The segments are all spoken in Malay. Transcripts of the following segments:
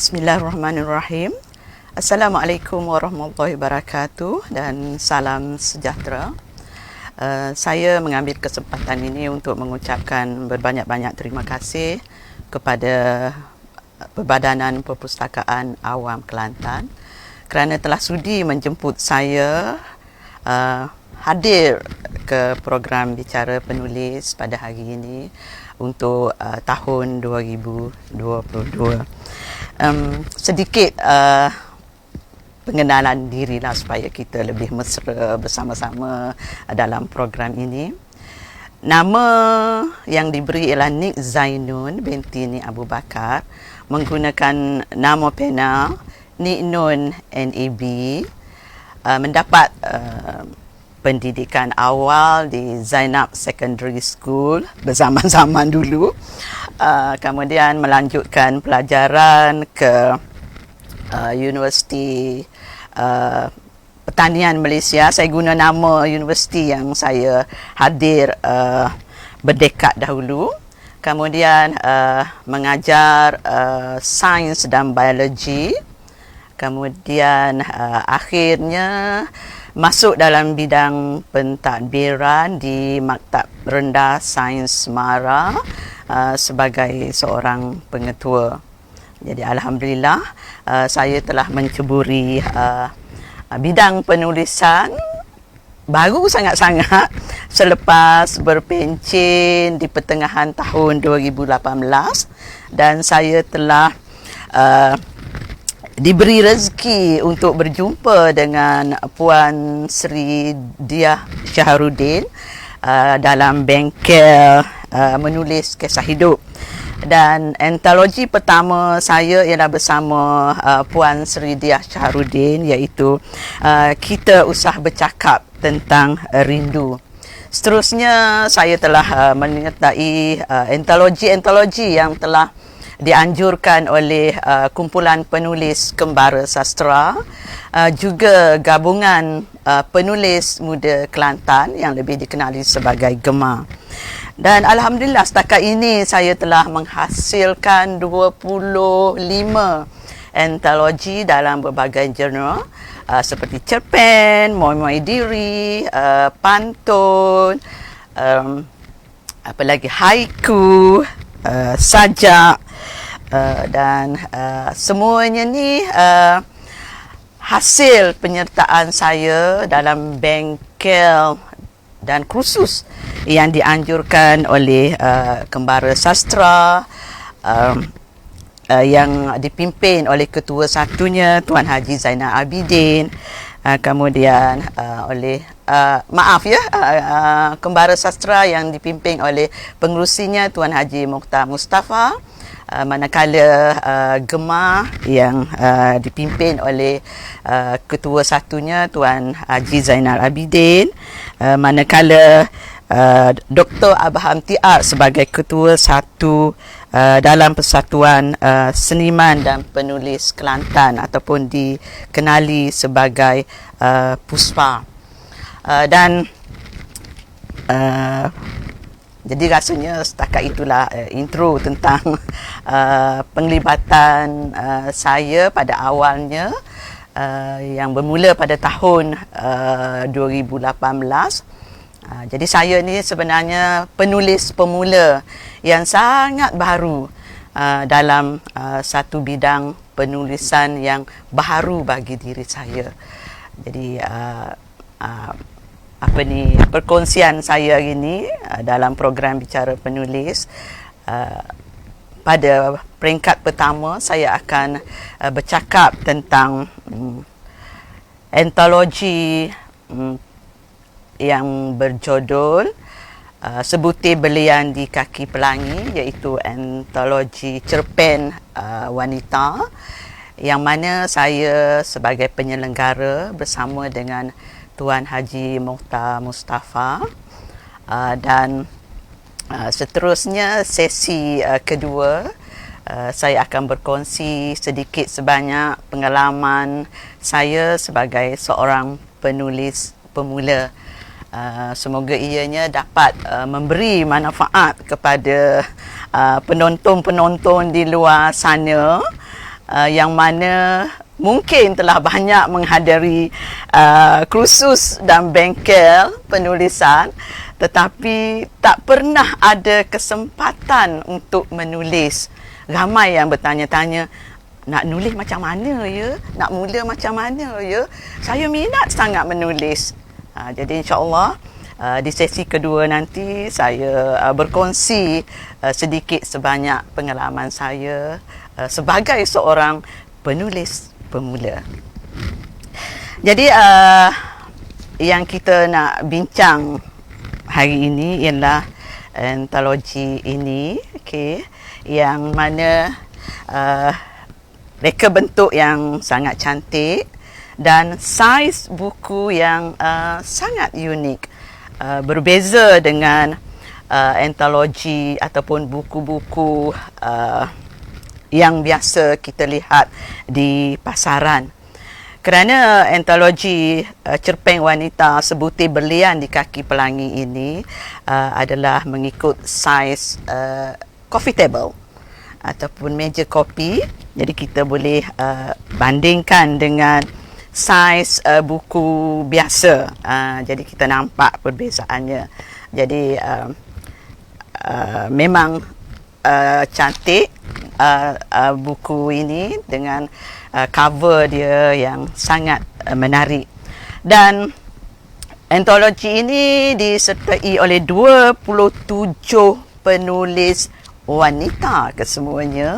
Bismillahirrahmanirrahim. Assalamualaikum warahmatullahi wabarakatuh dan salam sejahtera. Saya mengambil kesempatan ini untuk mengucapkan berbanyak-banyak terima kasih kepada Perbadanan Perpustakaan Awam Kelantan kerana telah sudi menjemput saya hadir ke program Bicara Penulis pada hari ini untuk tahun 2022. Sedikit pengenalan dirilah supaya kita lebih mesra bersama-sama dalam program ini. Nama yang diberi ialah Nik Zainun binti Nik Abu Bakar, menggunakan nama pena Nik Nun NAB, mendapat pendidikan awal di Zainab Secondary School berzaman-zaman dulu. Kemudian melanjutkan pelajaran ke Universiti Pertanian Malaysia. Saya guna nama universiti yang saya hadir berdekad dahulu. Kemudian mengajar sains dan biologi. Kemudian akhirnya masuk dalam bidang pentadbiran di Maktab Rendah Sains Semara sebagai seorang pengetua. Jadi alhamdulillah saya telah menceburi bidang penulisan baru sangat-sangat selepas berpencen di pertengahan tahun 2018, dan saya telah diberi rezeki untuk berjumpa dengan Puan Sri Diah Syahrudin dalam bengkel menulis kisah hidup. Dan antologi pertama saya ialah bersama Puan Sri Diah Syahrudin, iaitu Kita Usah Bercakap Tentang Rindu. Seterusnya saya telah menyertai antologi-antologi yang telah dianjurkan oleh kumpulan penulis kembara sastra, juga gabungan penulis muda Kelantan yang lebih dikenali sebagai GEMA. Dan alhamdulillah setakat ini saya telah menghasilkan 25 antologi dalam berbagai genre seperti cerpen, moi-moi diri, pantun, apa lagi, haiku, sajak, dan semuanya ni hasil penyertaan saya dalam bengkel dan kursus yang dianjurkan oleh Kembara Sastra yang dipimpin oleh ketua satunya Tuan Haji Zainal Abidin, kemudian oleh Kembara Sastra yang dipimpin oleh pengerusinya Tuan Haji Mokhtar Mustafa, manakala GEMA yang dipimpin oleh ketua satunya Tuan Haji Zainal Abidin, manakala Dr. Abraham Tiar sebagai ketua satu dalam Persatuan Seniman dan Penulis Kelantan ataupun dikenali sebagai PUSPA. Dan jadi rasanya setakat itulah intro tentang penglibatan saya pada awalnya, yang bermula pada tahun 2018. Jadi saya ni sebenarnya penulis pemula yang sangat baru dalam satu bidang penulisan yang baru bagi diri saya. Jadi perkongsian saya hari ini dalam program Bicara Penulis, pada peringkat pertama saya akan bercakap tentang antologi yang berjudul Sebutir Belian di Kaki Pelangi, iaitu antologi cerpen wanita, yang mana saya sebagai penyelenggara bersama dengan Tuan Haji Mokhtar Mustafa, dan seterusnya sesi kedua saya akan berkongsi sedikit sebanyak pengalaman saya sebagai seorang penulis pemula. Semoga ianya dapat memberi manfaat kepada penonton-penonton di luar sana, yang mana mungkin telah banyak menghadiri kursus dan bengkel penulisan, tetapi tak pernah ada kesempatan untuk menulis. Ramai yang bertanya-tanya, nak nulis macam mana ya? Nak mula macam mana ya? Saya minat sangat menulis. Jadi insya-Allah di sesi kedua nanti saya berkongsi sedikit sebanyak pengalaman saya sebagai seorang penulis pemula. Jadi yang kita nak bincang hari ini ialah antologi ini, yang mana reka bentuk yang sangat cantik dan saiz buku yang sangat unik, berbeza dengan antologi ataupun buku-buku yang biasa kita lihat di pasaran. Kerana antologi cerpen wanita Sebutir Berlian di Kaki Pelangi ini adalah mengikut saiz coffee table ataupun meja kopi, jadi kita boleh bandingkan dengan saiz buku biasa. Jadi kita nampak perbezaannya. Jadi memang cantik buku ini dengan cover dia yang sangat menarik. Dan antologi ini disertai oleh 27 penulis wanita kesemuanya,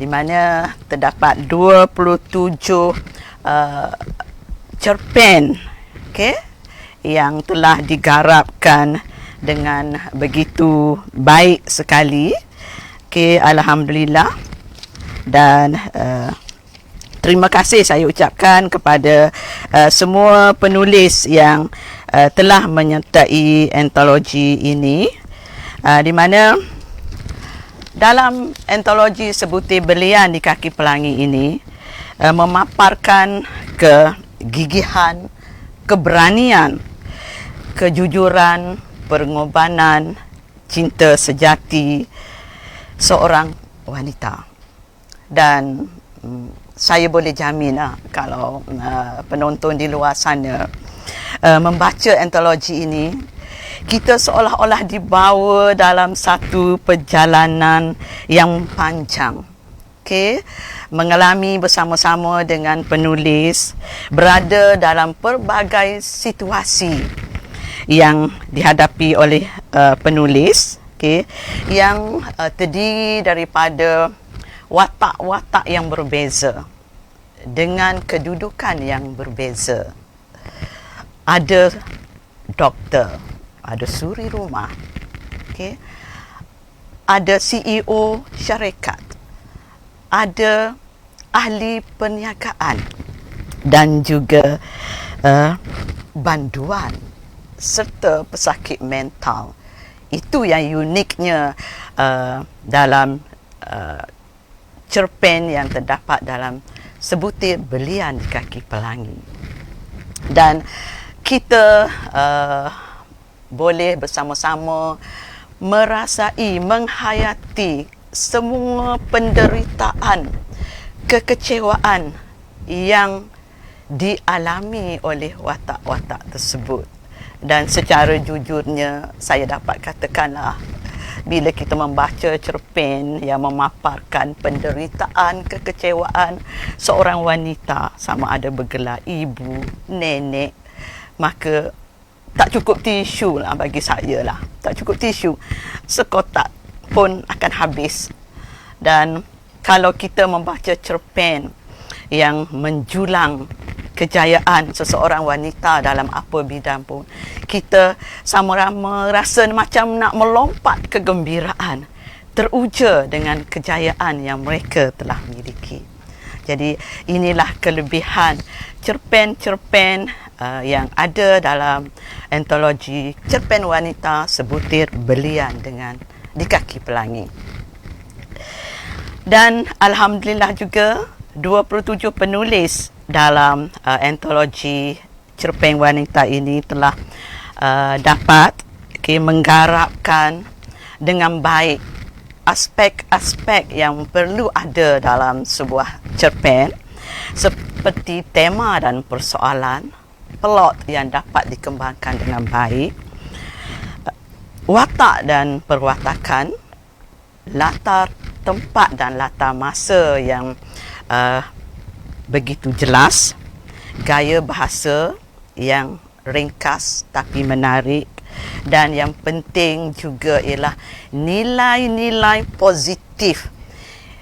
di mana terdapat 27 cerpen yang telah digarapkan dengan begitu baik sekali. Alhamdulillah. Dan terima kasih saya ucapkan kepada semua penulis yang telah menyertai antologi ini, di mana dalam antologi Sebutir Berlian di Kaki Pelangi ini memaparkan kegigihan, keberanian, kejujuran, pengorbanan, cinta sejati seorang wanita. Dan saya boleh jamin kalau penonton di luar sana membaca antologi ini, kita seolah-olah dibawa dalam satu perjalanan yang panjang. Mengalami bersama-sama dengan penulis, berada dalam pelbagai situasi yang dihadapi oleh penulis, yang terdiri daripada watak-watak yang berbeza dengan kedudukan yang berbeza. Ada doktor, ada suri rumah, ada CEO syarikat, ada ahli perniagaan dan juga banduan serta pesakit mental. Itu yang uniknya dalam cerpen yang terdapat dalam Sebutir Berlian di Kaki Pelangi. Dan kita boleh bersama-sama merasai, menghayati semua penderitaan, kekecewaan yang dialami oleh watak-watak tersebut. Dan secara jujurnya saya dapat katakanlah, bila kita membaca cerpen yang memaparkan penderitaan, kekecewaan seorang wanita, sama ada bergelar ibu, nenek, maka tak cukup tisu lah bagi saya lah. Tak cukup tisu, sekotak pun akan habis. Dan kalau kita membaca cerpen yang menjulang kejayaan seseorang wanita dalam apa bidang pun, kita sama-sama rasa macam nak melompat kegembiraan, teruja dengan kejayaan yang mereka telah miliki. Jadi inilah kelebihan cerpen-cerpen yang ada dalam antologi cerpen wanita Sebutir Berlian di Kaki Pelangi. Dan alhamdulillah juga 27 penulis dalam antologi cerpen wanita ini telah dapat menggarapkan dengan baik aspek-aspek yang perlu ada dalam sebuah cerpen seperti tema dan persoalan, plot yang dapat dikembangkan dengan baik, watak dan perwatakan, latar tempat dan latar masa yang begitu jelas, gaya bahasa yang ringkas tapi menarik, dan yang penting juga ialah nilai-nilai positif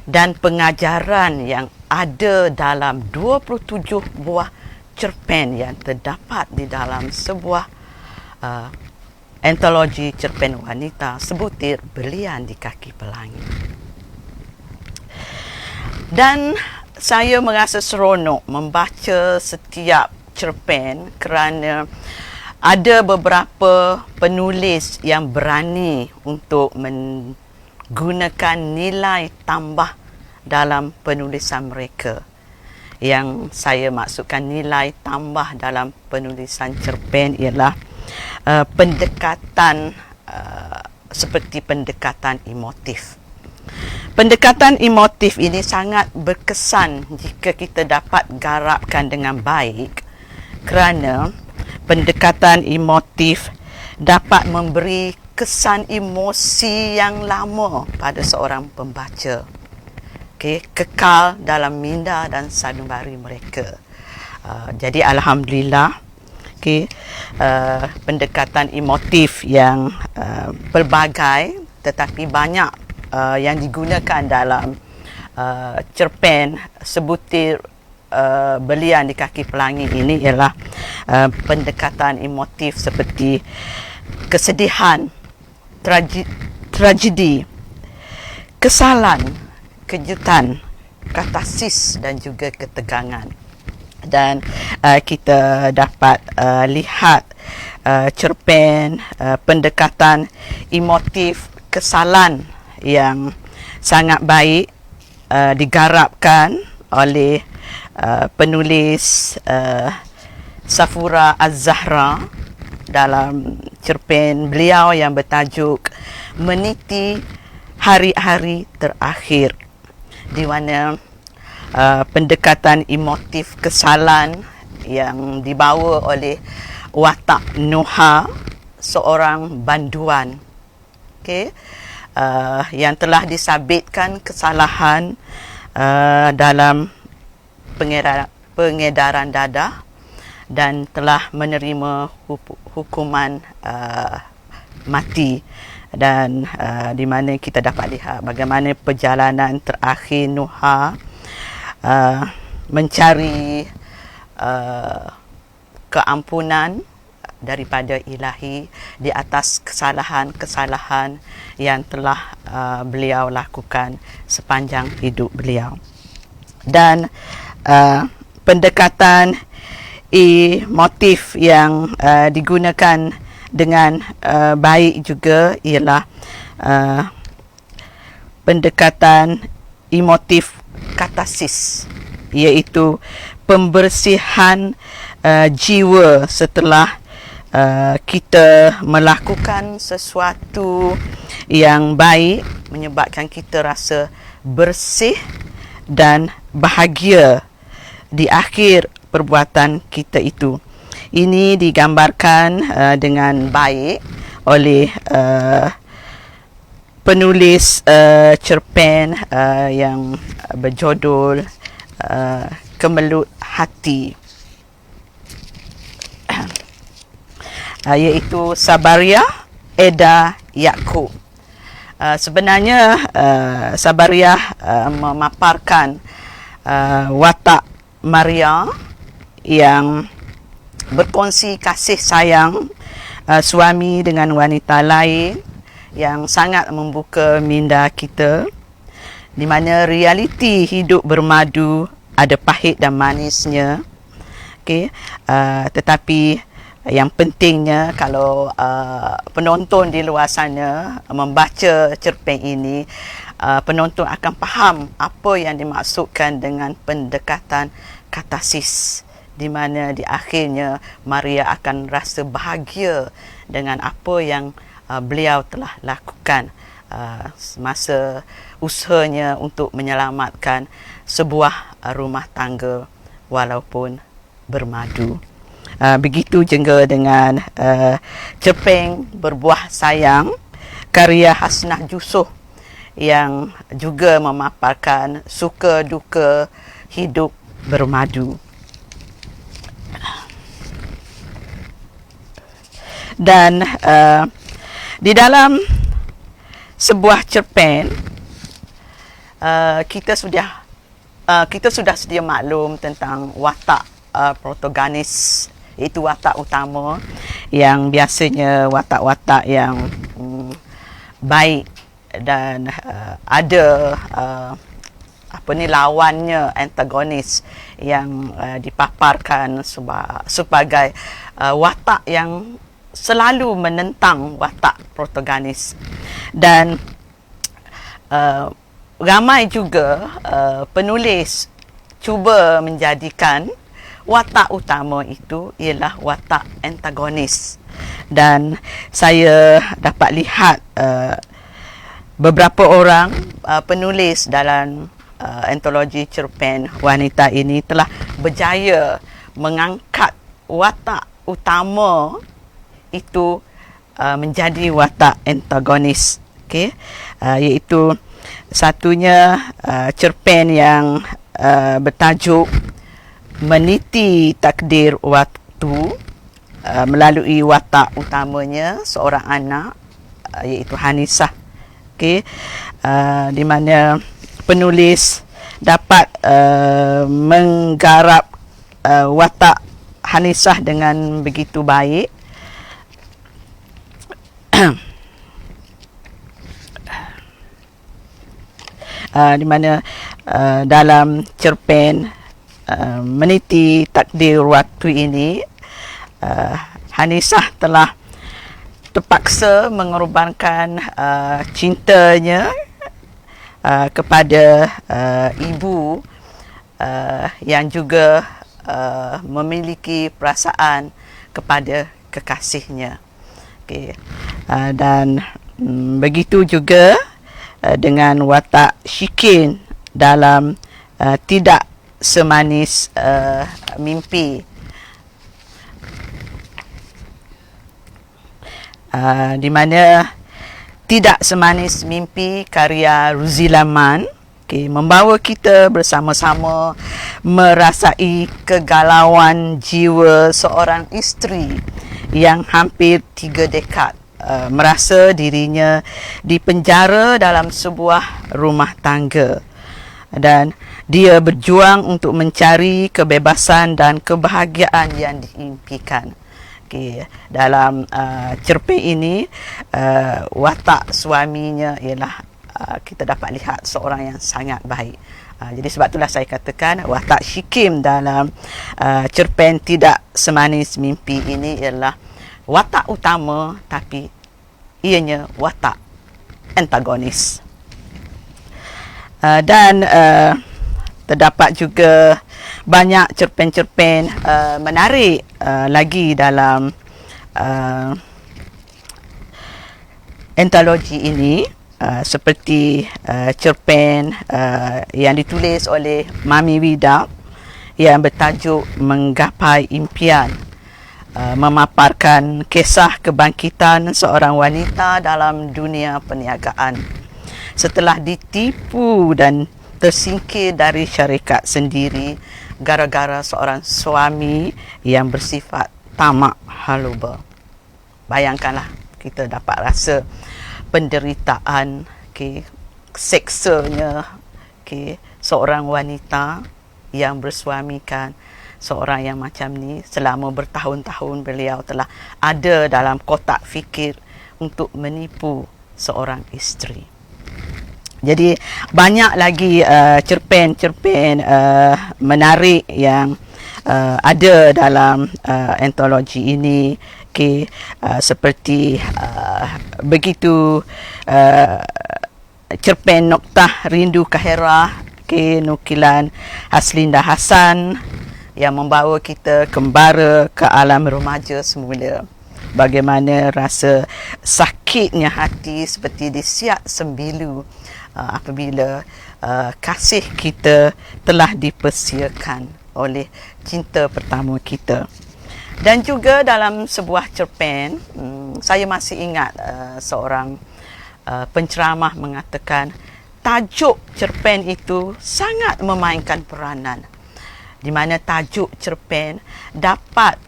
dan pengajaran yang ada dalam 27 buah cerpen yang terdapat di dalam sebuah antologi cerpen wanita Sebutir Belian di Kaki Pelangi. Dan saya merasa seronok membaca setiap cerpen kerana ada beberapa penulis yang berani untuk menggunakan nilai tambah dalam penulisan mereka. Yang saya maksudkan nilai tambah dalam penulisan cerpen ialah pendekatan seperti pendekatan emotif. Pendekatan emotif ini sangat berkesan jika kita dapat garapkan dengan baik, kerana pendekatan emotif dapat memberi kesan emosi yang lama pada seorang pembaca. Kekal dalam minda dan sanubari mereka. Jadi alhamdulillah, pendekatan emotif yang pelbagai tetapi banyak yang digunakan dalam cerpen Sebutir Belian di Kaki Pelangi ini ialah pendekatan emotif seperti kesedihan, tragedi, kesalan, kejutan, katarsis dan juga ketegangan. Dan kita dapat lihat cerpen pendekatan emotif kesalan yang sangat baik digarapkan oleh penulis Safura Az-Zahra dalam cerpen beliau yang bertajuk Meniti Hari-Hari Terakhir, di mana pendekatan emotif kesalan yang dibawa oleh watak Noha, seorang banduan, yang telah disabitkan kesalahan dalam pengedaran dadah dan telah menerima hukuman mati. Dan di mana kita dapat lihat bagaimana perjalanan terakhir Noha mencari keampunan daripada ilahi di atas kesalahan-kesalahan yang telah beliau lakukan sepanjang hidup beliau. Dan pendekatan motif yang digunakan dengan baik juga ialah pendekatan emotif katarsis, iaitu pembersihan jiwa setelah kita melakukan sesuatu yang baik, menyebabkan kita rasa bersih dan bahagia di akhir perbuatan kita itu. Ini digambarkan dengan baik oleh penulis cerpen yang berjudul Kemelut Hati, iaitu Sabariah Eda Yaakob. Sebenarnya Sabariah memaparkan watak Maria yang berkongsi kasih sayang suami dengan wanita lain yang sangat membuka minda kita, di mana realiti hidup bermadu ada pahit dan manisnya. Tetapi yang pentingnya kalau penonton di luar sana membaca cerpen ini, penonton akan faham apa yang dimaksudkan dengan pendekatan katarsis, di mana di akhirnya Maria akan rasa bahagia dengan apa yang beliau telah lakukan masa usahanya untuk menyelamatkan sebuah rumah tangga walaupun bermadu. Begitu juga dengan cerpen Berbuah Sayang karya Hasnah Jusoh yang juga memaparkan suka duka hidup bermadu. Dan di dalam sebuah cerpen kita sudah sedia maklum tentang watak protagonis, iaitu watak utama yang biasanya watak-watak yang baik dan ada lawannya, antagonis yang dipaparkan sebagai watak yang selalu menentang watak protagonis. Dan ramai juga penulis cuba menjadikan watak utama itu ialah watak antagonis. Dan saya dapat lihat beberapa orang penulis dalam antologi cerpen wanita ini telah berjaya mengangkat watak utama itu menjadi watak antagonis. Okay? Iaitu satunya cerpen yang bertajuk Meniti Takdir Waktu, melalui watak utamanya seorang anak, iaitu Hanisah. Okay? Di mana penulis dapat menggarap watak Hanisah dengan begitu baik. Di mana dalam cerpen Meniti Takdir Waktu ini, Hanisah telah terpaksa mengorbankan cintanya kepada ibu yang juga memiliki perasaan kepada kekasihnya. Okay. Dan begitu juga dengan watak Shikin dalam Tidak Semanis Mimpi, di mana Tidak Semanis Mimpi karya Ruzila Man, okay, membawa kita bersama-sama merasai kegalauan jiwa seorang isteri yang hampir 3 dekad merasa dirinya dipenjara dalam sebuah rumah tangga, dan dia berjuang untuk mencari kebebasan dan kebahagiaan yang diimpikan. Okay. Dalam cerpen ini, watak suaminya ialah kita dapat lihat seorang yang sangat baik. Jadi sebab itulah saya katakan watak Shikim dalam cerpen Tidak Semanis Mimpi ini ialah watak utama, tapi ianya watak antagonis. Dan terdapat juga banyak cerpen-cerpen menarik lagi dalam antologi ini, seperti cerpen yang ditulis oleh Mami Wida yang bertajuk Menggapai Impian, memaparkan kisah kebangkitan seorang wanita dalam dunia perniagaan setelah ditipu dan tersingkir dari syarikat sendiri gara-gara seorang suami yang bersifat tamak haluba. Bayangkanlah, kita dapat rasa penderitaan, okay, seksanya, okay, seorang wanita yang bersuamikan seorang yang macam ni. Selama bertahun-tahun beliau telah ada dalam kotak fikir untuk menipu seorang isteri. Jadi banyak lagi cerpen-cerpen menarik yang ada dalam antologi ini. Okay, seperti begitu cerpen Noktah Rindu Kahirah, okay, nukilan Haslinda Hasan yang membawa kita kembara ke alam remaja semula. bagaimana rasa sakitnya hati seperti disiak sembilu apabila kasih kita telah dipersiakan oleh cinta pertama kita. Dan juga dalam sebuah cerpen, saya masih ingat seorang penceramah mengatakan tajuk cerpen itu sangat memainkan peranan, di mana tajuk cerpen dapat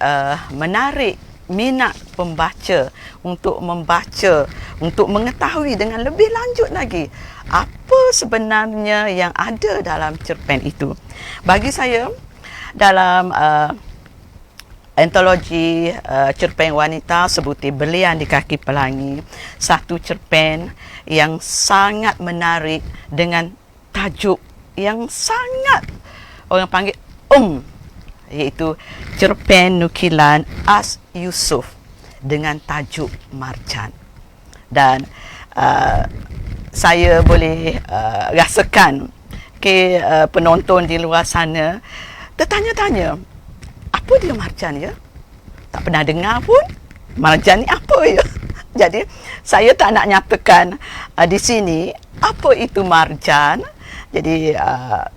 menarik minat pembaca untuk membaca, untuk mengetahui dengan lebih lanjut lagi apa sebenarnya yang ada dalam cerpen itu. Bagi saya, dalam antologi cerpen wanita sebutir Belian di Kaki Pelangi, satu cerpen yang sangat menarik dengan tajuk yang sangat orang panggil iaitu cerpen nukilan As Yusof dengan tajuk Marjan. Dan saya boleh rasakan penonton di luar sana tertanya-tanya, apa dia Marjan ya? Tak pernah dengar pun. Marjan ni apa ya? Jadi saya tak nak nyatakan di sini apa itu marjan. Jadi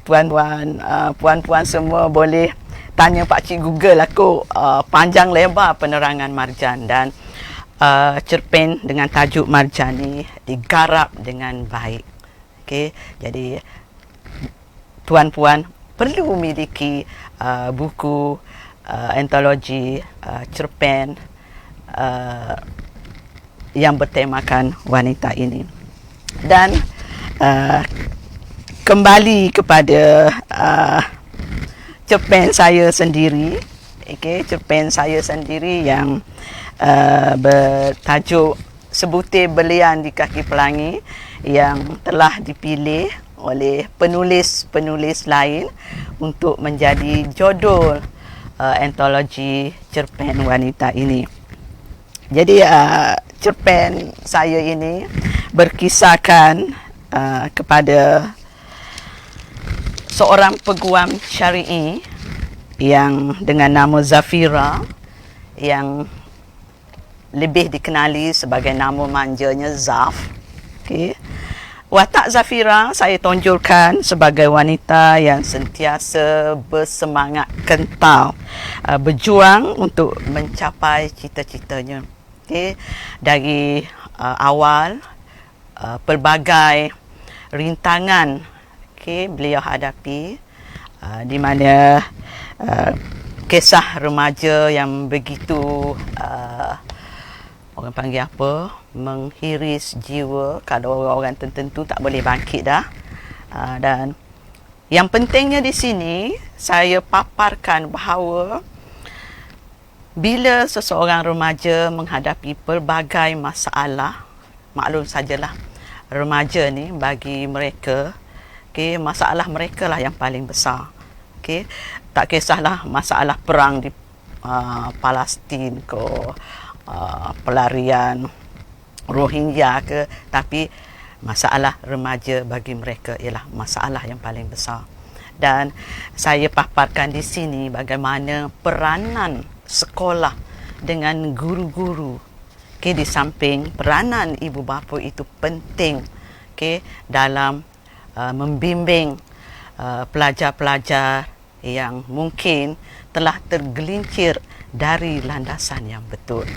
puan-puan semua boleh tanya Pak Cik Google aku panjang lebar penerangan marjan. Dan cerpen dengan tajuk Marjan ni digarap dengan baik. Okey, jadi tuan-puan perlu memiliki buku antologi cerpen yang bertemakan wanita ini. Dan kembali kepada cerpen saya sendiri, cerpen saya sendiri yang bertajuk Sebutir Belian di Kaki Pelangi, yang telah dipilih oleh penulis-penulis lain untuk menjadi judul antologi cerpen wanita ini. Jadi cerpen saya ini berkisahkan kepada seorang peguam syar'i yang dengan nama Zafira, yang lebih dikenali sebagai nama manjanya Zaf. Okay. Watak Zafira saya tonjolkan sebagai wanita yang sentiasa bersemangat kental, berjuang untuk mencapai cita-citanya. Okay. Dari awal, pelbagai rintangan beliau hadapi, di mana kisah remaja yang begitu orang panggil apa, menghiris jiwa. Kalau orang-orang tertentu tak boleh bangkit dah. Dan yang pentingnya di sini saya paparkan bahawa bila seseorang remaja menghadapi pelbagai masalah, maklum sajalah remaja ni bagi mereka, masalah mereka lah yang paling besar. Tak kisahlah masalah perang di Palestin ke, pelarian Rohingya ke, tapi masalah remaja bagi mereka ialah masalah yang paling besar. Dan saya paparkan di sini bagaimana peranan sekolah dengan guru-guru, di samping peranan ibu bapa itu penting dalam membimbing pelajar-pelajar yang mungkin telah tergelincir dari landasan yang betul.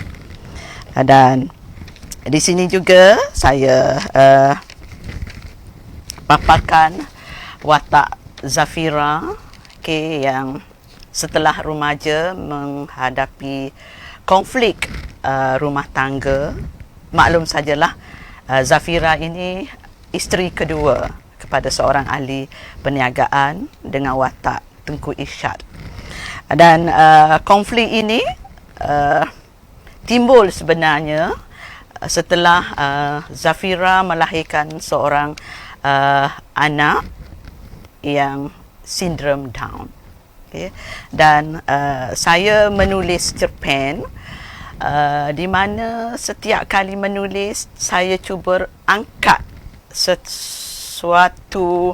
Dan di sini juga saya paparkan watak Zafira, yang setelah remaja menghadapi konflik rumah tangga. Maklum sajalah Zafira ini isteri kedua kepada seorang ahli perniagaan dengan watak Tengku Irsyad. Dan konflik ini timbul sebenarnya setelah Zafira melahirkan seorang anak yang sindrom Down. Dan saya menulis cerpen di mana setiap kali menulis saya cuba angkat sesuatu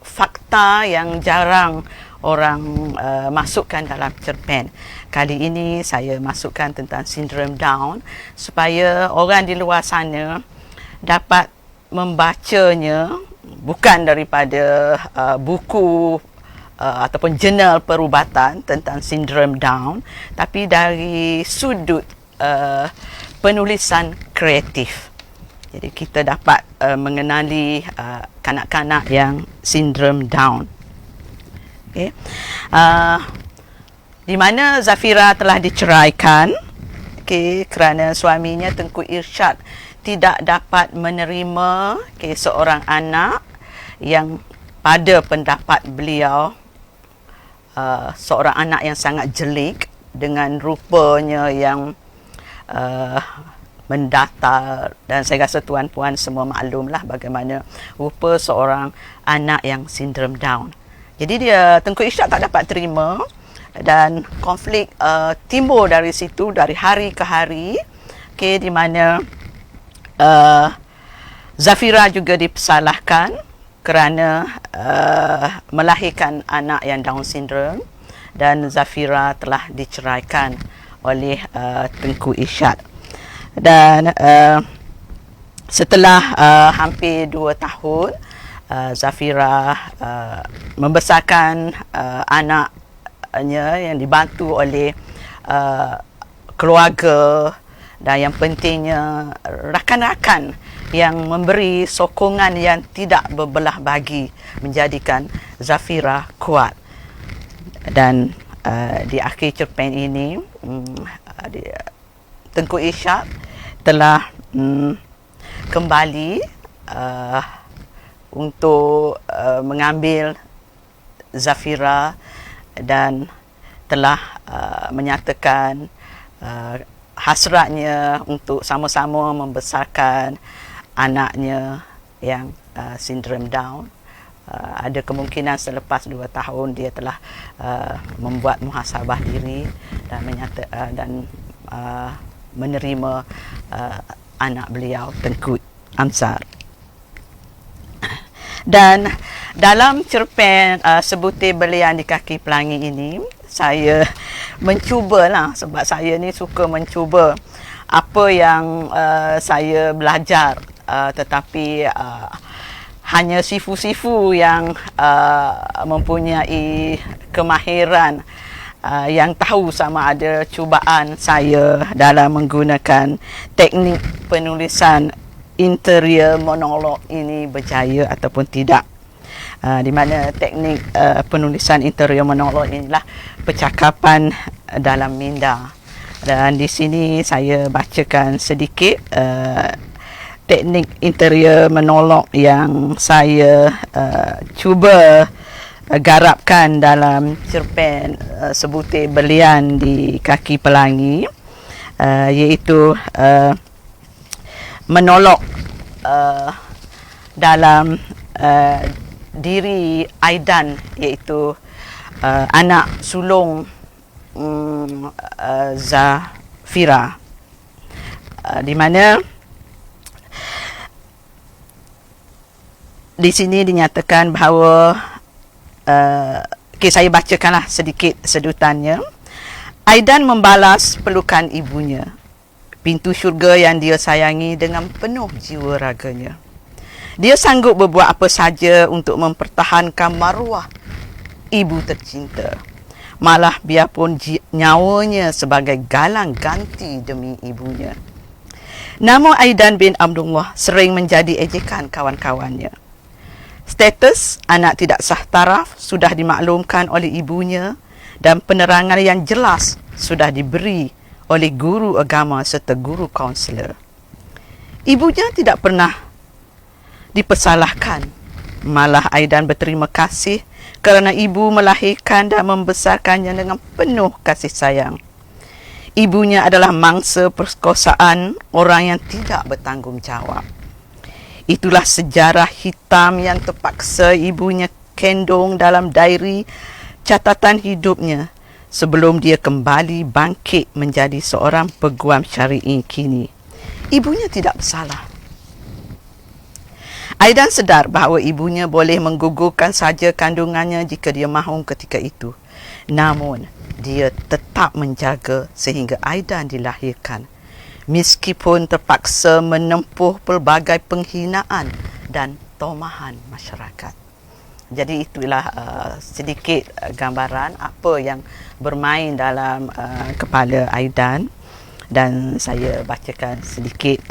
fakta yang jarang orang masukkan dalam cerpen. Kali ini saya masukkan tentang sindrom Down supaya orang di luar sana dapat membacanya bukan daripada buku ataupun jurnal perubatan tentang sindrom Down, tapi dari sudut penulisan kreatif. Jadi kita dapat mengenali kanak-kanak yang sindrom Down. Okay. Di mana Zafira telah diceraikan, kerana suaminya Tengku Irsyad tidak dapat menerima seorang anak yang pada pendapat beliau seorang anak yang sangat jelik dengan rupanya yang mendatar, dan saya rasa tuan-puan semua maklumlah bagaimana rupa seorang anak yang sindrom Down. Jadi Tengku Irsyad tak dapat terima, dan konflik timbul dari situ dari hari ke hari, di mana Zafira juga dipersalahkan kerana melahirkan anak yang Down syndrome, dan Zafira telah diceraikan oleh Tengku Irsyad. Dan setelah hampir 2 tahun, Zafira membesarkan anaknya yang dibantu oleh keluarga, dan yang pentingnya rakan-rakan yang memberi sokongan yang tidak berbelah bagi, menjadikan Zafira kuat. Dan di akhir cerpen ini Tengku Irsyad telah kembali untuk mengambil Zafira, dan telah menyatakan hasratnya untuk sama-sama membesarkan anaknya yang sindrom Down. Ada kemungkinan selepas 2 tahun dia telah membuat muhasabah diri dan menerima anak beliau Tengku Amsar. Dan dalam cerpen Sebutir Belian di Kaki Pelangi ini, saya mencubalah, sebab saya ni suka mencuba apa yang saya belajar, tetapi hanya sifu-sifu yang mempunyai kemahiran yang tahu sama ada cubaan saya dalam menggunakan teknik penulisan interior monolog ini berjaya ataupun tidak. Di mana teknik penulisan interior monolog inilah percakapan dalam minda. Dan di sini saya bacakan sedikit teknik interior monolog yang saya cuba garapkan dalam cerpen Sebutir Belian di Kaki Pelangi, iaitu menolog dalam diri Aidan, iaitu anak sulung Zafira, di mana di sini dinyatakan bahawa saya bacakanlah sedikit sedutannya. Aidan membalas pelukan ibunya, pintu syurga yang dia sayangi, dengan penuh jiwa raganya. Dia sanggup berbuat apa saja untuk mempertahankan maruah ibu tercinta. Malah biarpun nyawanya sebagai galang ganti demi ibunya. Nama Aidan bin Abdullah sering menjadi ejekan kawan-kawannya. Status anak tidak sah taraf sudah dimaklumkan oleh ibunya, dan penerangan yang jelas sudah diberi oleh guru agama serta guru kaunselor. Ibunya tidak pernah dipersalahkan. Malah Aidan berterima kasih kerana ibu melahirkan dan membesarkannya dengan penuh kasih sayang. Ibunya adalah mangsa perkosaan orang yang tidak bertanggungjawab. Itulah sejarah hitam yang terpaksa ibunya kendong dalam diary catatan hidupnya sebelum dia kembali bangkit menjadi seorang peguam syar'i kini. Ibunya tidak bersalah. Aidan sedar bahawa ibunya boleh menggugurkan saja kandungannya jika dia mahu ketika itu. Namun, dia tetap menjaga sehingga Aidan dilahirkan. Meskipun terpaksa menempuh pelbagai penghinaan dan tomahan masyarakat. Jadi itulah sedikit gambaran apa yang bermain dalam kepala Aidan, dan saya bacakan sedikit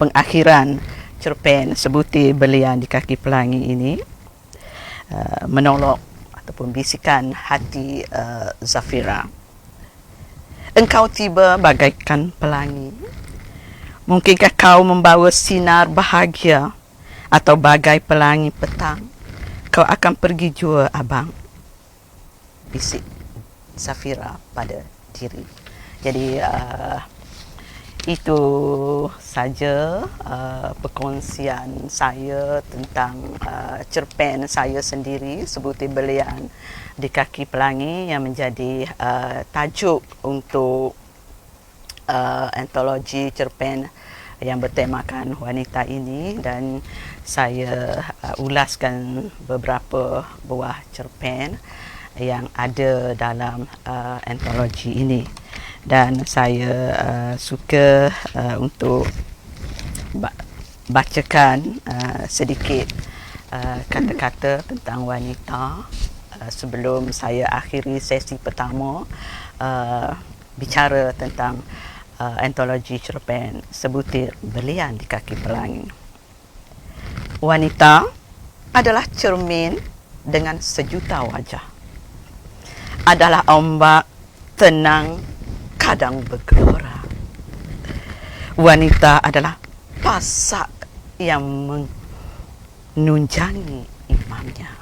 pengakhiran cerpen Sebutir Belian di Kaki Pelangi ini, menolok ataupun bisikan hati Zafira. Engkau tiba bagaikan pelangi. Mungkinkah kau membawa sinar bahagia, atau bagai pelangi petang kau akan pergi jua, abang? Bisik Zafira pada diri. Jadi itu saja perkongsian saya tentang cerpen saya sendiri, Sebutir Belian di Kaki Pelangi, yang menjadi tajuk untuk antologi cerpen yang bertemakan wanita ini, dan saya ulaskan beberapa buah cerpen yang ada dalam antologi ini. Dan saya suka untuk bacakan sedikit kata-kata tentang wanita sebelum saya akhiri sesi pertama bicara tentang antologi cerpen Sebutir Belian di Kaki Pelangi. Wanita adalah cermin dengan sejuta wajah. Adalah ombak tenang kadang bergelora. Wanita adalah pasak yang menunjangi imamnya.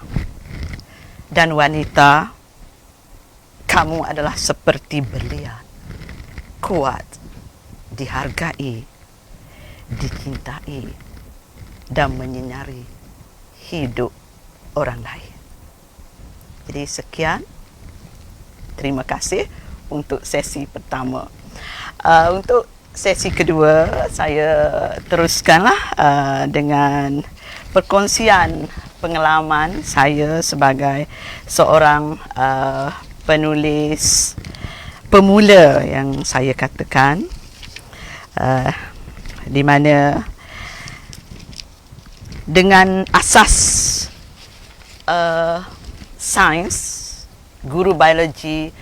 Dan wanita, kamu adalah seperti berlian, kuat, dihargai, dicintai, dan menyinari hidup orang lain. Jadi sekian. Terima kasih untuk sesi pertama. Untuk sesi kedua, saya teruskanlah dengan perkongsian pengalaman saya sebagai seorang penulis pemula yang saya katakan, di mana dengan asas sains, guru biologi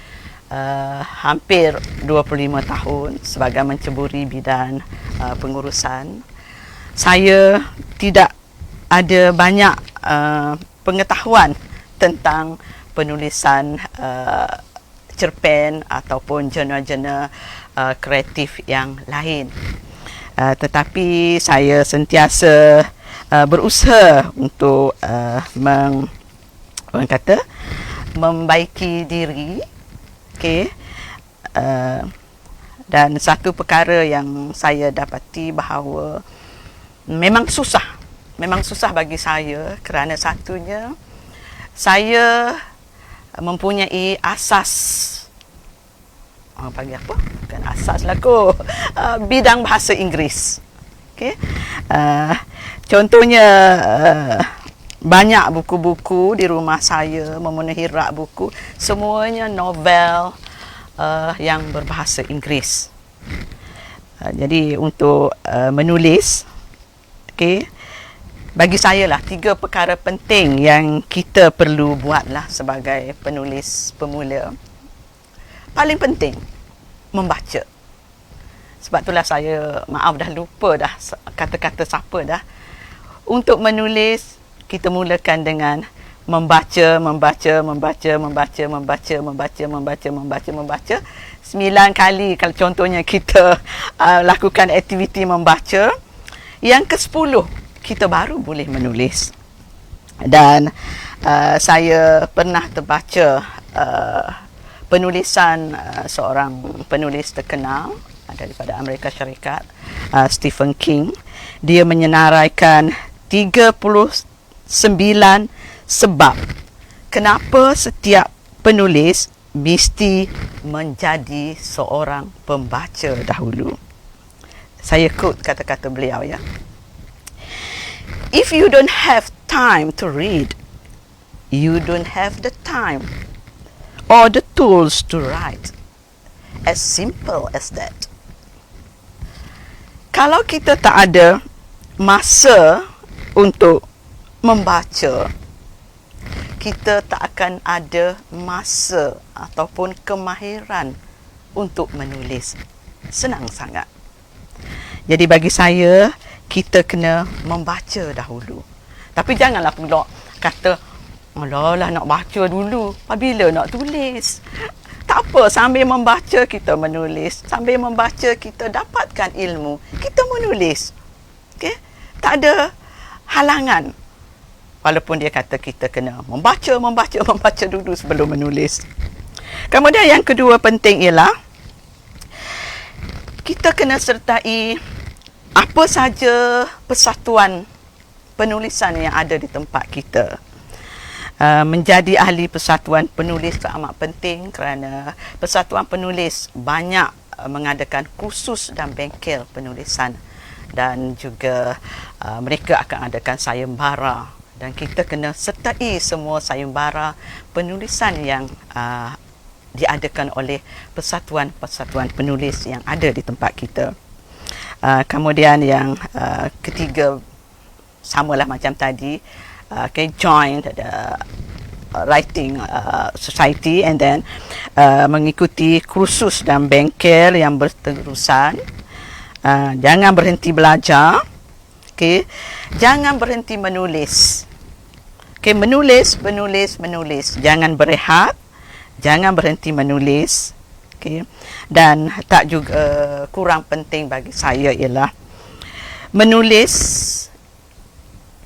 hampir 25 tahun sebagai menceburi bidang pengurusan, saya tidak ada banyak pengetahuan tentang penulisan cerpen ataupun jurnal-jurnal kreatif yang lain. Tetapi saya sentiasa berusaha untuk membaiki diri, dan satu perkara yang saya dapati bahawa memang susah bagi saya, kerana satunya saya mempunyai asas, bagi apa? Bukan asas lah kot, bidang bahasa Inggeris. Contohnya banyak buku-buku di rumah saya, memenuhi rak buku, semuanya novel yang berbahasa Inggeris. Jadi untuk menulis, bagi saya lah 3 perkara penting yang kita perlu buatlah sebagai penulis pemula. Paling penting, membaca. Sebab itulah saya, maaf dah lupa dah kata-kata siapa dah. Untuk menulis, kita mulakan dengan membaca 9 kali. Kalau contohnya kita lakukan aktiviti membaca, yang ke-10 kita baru boleh menulis. Dan saya pernah terbaca penulisan seorang penulis terkenal daripada Amerika Syarikat, Stephen King. Dia menyenaraikan 39 sebab kenapa setiap penulis mesti menjadi seorang pembaca dahulu. Saya quote kata-kata beliau ya. If you don't have time to read, you don't have the time or the tools to write. As simple as that. Kalau kita tak ada masa untuk membaca, kita tak akan ada masa ataupun kemahiran untuk menulis. Senang sangat. Jadi bagi saya, kita kena membaca dahulu. Tapi janganlah pula kata, alah nak baca dulu, apabila nak tulis. Tak apa, sambil membaca kita menulis. Sambil membaca kita dapatkan ilmu, kita menulis. Okay? Tak ada halangan. Walaupun dia kata kita kena membaca dulu sebelum menulis. Kemudian yang kedua penting ialah kita kena sertai apa saja persatuan penulisan yang ada di tempat kita. Menjadi ahli persatuan penulis itu amat penting kerana persatuan penulis banyak mengadakan kursus dan bengkel penulisan, dan juga mereka akan adakan sayembara, dan kita kena sertai semua sayembara penulisan yang diadakan oleh persatuan-persatuan penulis yang ada di tempat kita. Kemudian yang ketiga, samalah macam tadi, join the writing society, and then mengikuti kursus dan bengkel yang berterusan. Jangan berhenti belajar. Okay. Jangan berhenti menulis. Okay, menulis. Jangan berehat. Jangan berhenti menulis. Okay. Dan tak juga kurang penting bagi saya ialah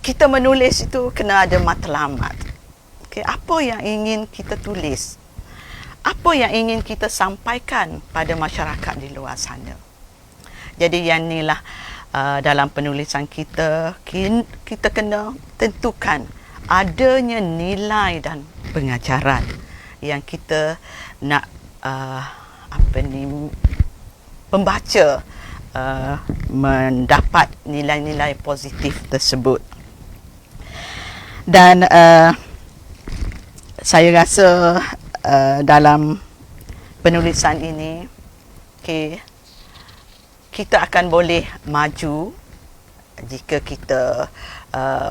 kita menulis itu kena ada matlamat. Okay, apa yang ingin kita tulis? Apa yang ingin kita sampaikan pada masyarakat di luar sana? Jadi yang inilah dalam penulisan kita kena tentukan adanya nilai dan pengajaran yang kita nak pembaca mendapat nilai-nilai positif tersebut. Dan saya rasa dalam penulisan ini, kita akan boleh maju jika kita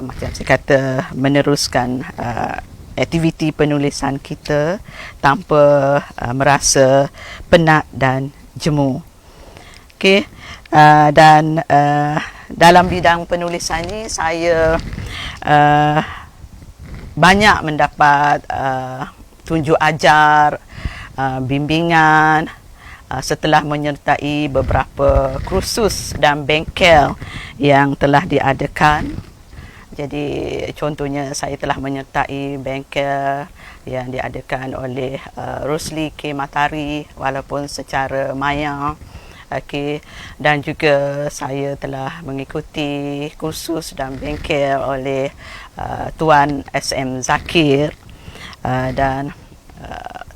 macam saya kata meneruskan aktiviti penulisan kita tanpa merasa penat dan jemu. Dan dalam bidang penulisan ini saya banyak mendapat tunjuk ajar, bimbingan setelah menyertai beberapa kursus dan bengkel yang telah diadakan. Jadi contohnya saya telah menyertai bengkel yang diadakan oleh Rosli K. Matari walaupun secara maya. Dan juga saya telah mengikuti kursus dan bengkel oleh Tuan SM Zakir, dan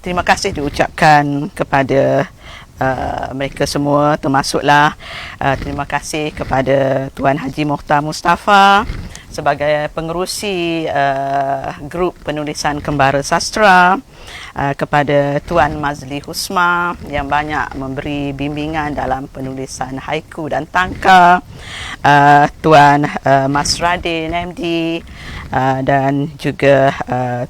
terima kasih diucapkan kepada mereka semua, termasuklah terima kasih kepada Tuan Haji Mokhtar Mustafa sebagai pengerusi grup penulisan Kembara Sastra, kepada Tuan Mazli Husma yang banyak memberi bimbingan dalam penulisan haiku dan tangka, Tuan Mas Radin MD, dan juga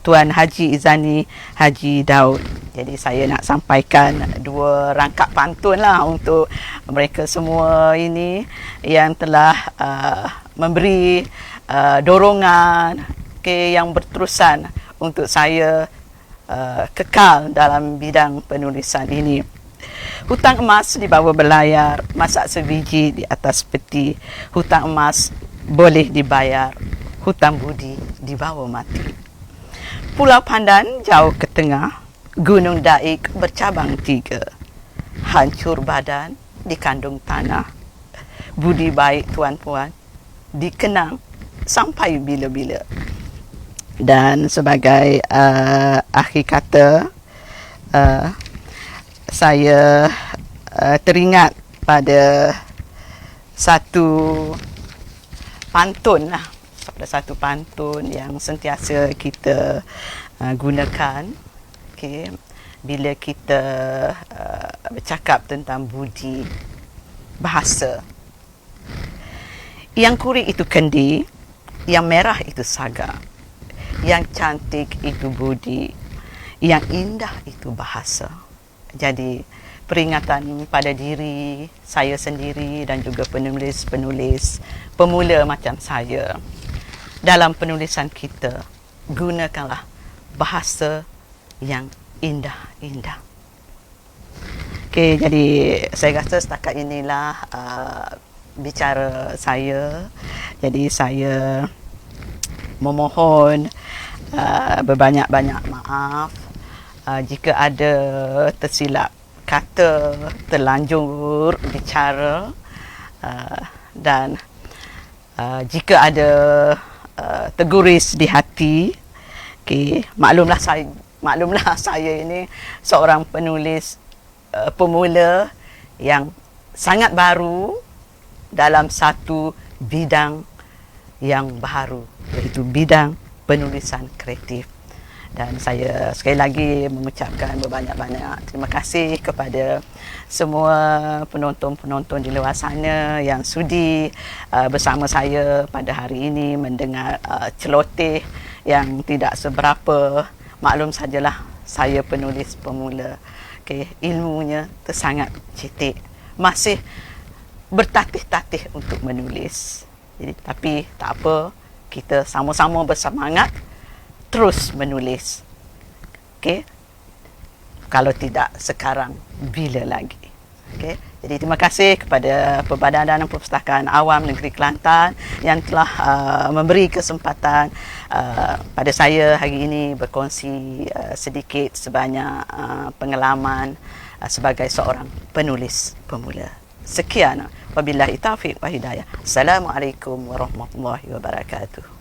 Tuan Haji Izani Haji Daud. Jadi saya nak sampaikan dua rangkap pantun lah untuk mereka semua ini yang telah memberi dorongan yang berterusan untuk saya kekal dalam bidang penulisan ini. Hutang emas di bawah belayar, masak sebiji di atas peti. Hutang emas boleh dibayar, hutang budi di bawah mati. Pulau Pandan jauh ke tengah, Gunung Daik bercabang 3. Hancur badan dikandung tanah. Budi baik tuan-puan dikenang sampai bila-bila. Dan sebagai akhir kata, saya teringat pada satu pantun lah, satu pantun yang sentiasa kita gunakan, okay, bila kita bercakap tentang budi bahasa. Yang kurik itu kendi, yang merah itu saga, yang cantik itu budi, yang indah itu bahasa. Jadi peringatan pada diri saya sendiri dan juga penulis-penulis pemula macam saya. Dalam penulisan kita, gunakanlah bahasa yang indah-indah. Okey, jadi saya rasa setakat inilah bicara saya. Jadi saya memohon berbanyak-banyak maaf jika ada tersilap kata, terlanjur bicara, dan jika ada terguris di hati. Okay, maklumlah saya ini seorang penulis pemula yang sangat baru dalam satu bidang yang baru, iaitu bidang penulisan kreatif. Dan saya sekali lagi mengucapkan berbanyak-banyak terima kasih kepada semua penonton-penonton di luar sana yang sudi bersama saya pada hari ini mendengar celoteh yang tidak seberapa. Maklum sajalah, saya penulis pemula. Okay, ilmunya tersangat cetek, masih bertatih-tatih untuk menulis. Jadi, tapi tak apa, kita sama-sama bersemangat terus menulis. Okey. Kalau tidak sekarang, bila lagi? Okey. Jadi terima kasih kepada Perbadanan Perpustakaan Awam Negeri Kelantan yang telah memberi kesempatan pada saya hari ini berkongsi sedikit sebanyak pengalaman sebagai seorang penulis pemula. Sekian. Wabillahi taufiq wa hidayah. Assalamualaikum warahmatullahi wabarakatuh.